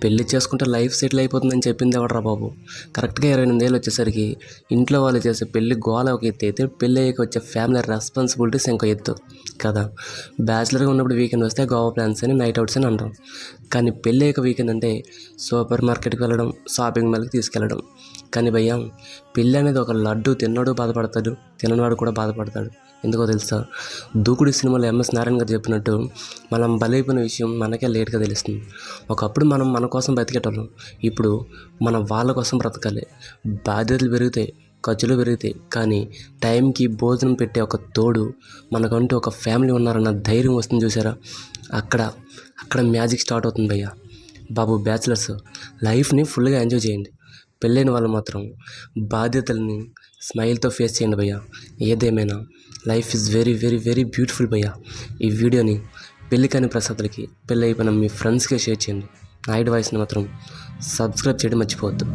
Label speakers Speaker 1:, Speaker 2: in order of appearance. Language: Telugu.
Speaker 1: పెళ్లి చేసుకుంటే లైఫ్ సెటిల్ అయిపోతుందని చెప్పింది ఎవడరా బాబు. కరెక్ట్గా 28 ఏళ్ళు వచ్చేసరికి ఇంట్లో వాళ్ళు చేసే పెళ్లి గోల ఒక ఎత్తు అయితే పెళ్ళి అయ్యాక వచ్చే ఫ్యామిలీ రెస్పాన్సిబిలిటీస్ ఇంకో ఎత్తు కదా. బ్యాచిలర్గా ఉన్నప్పుడు వీకెండ్ వస్తే గోవా ప్లాన్స్ అని నైట్ అవుట్స్ అని అంటాం. కానీ పెళ్ళి అయ్యాక వీకెండ్ అంటే సూపర్ మార్కెట్కి వెళ్ళడం, షాపింగ్ మాల్కి తీసుకెళ్ళడం. కానీ భయ్యా, పెళ్ళి అనేది ఒక లడ్డు తిన్నవాడు బాధపడతాడు, తిననివాడు కూడా బాధపడతాడు. ఎందుకో తెలుసా? దూకుడు సినిమాలో ఎంఎస్ నారాయణ గారు చెప్పినట్టు మనం బలైపోయిన విషయం మనకే లేట్గా తెలుస్తుంది. ఒకప్పుడు మనం మన కోసం బతికేటోళ్ళం, ఇప్పుడు మనం వాళ్ళ కోసం బ్రతకాలి. బాధ్యతలు పెరుగుతాయి, ఖర్చులు పెరుగుతాయి, కానీ టైంకి భోజనం పెట్టే ఒక తోడు, మనకంటూ ఒక ఫ్యామిలీ ఉన్నారన్న ధైర్యం వస్తుంది చూసారా. అక్కడ మ్యాజిక్ స్టార్ట్ అవుతుంది భయ్యా. బాబు బ్యాచిలర్స్, లైఫ్ని ఫుల్గా ఎంజాయ్ చేయండి. పెళ్ళైన వాళ్ళు మాత్రం బాధ్యతల్ని స్మైల్తో ఫేస్ చేయండి భయ్యా. ఏదేమైనా life is very very very beautiful భయ్యా. ఈ వీడియోని పెళ్ళి కాని ప్రసాదులకి, పెళ్ళి అయిపోయిన మీ ఫ్రెండ్స్కి షేర్ చేయండి. నాయుడు వాయిస్ని మాత్రం సబ్స్క్రైబ్ చేయడం మర్చిపోవద్దు.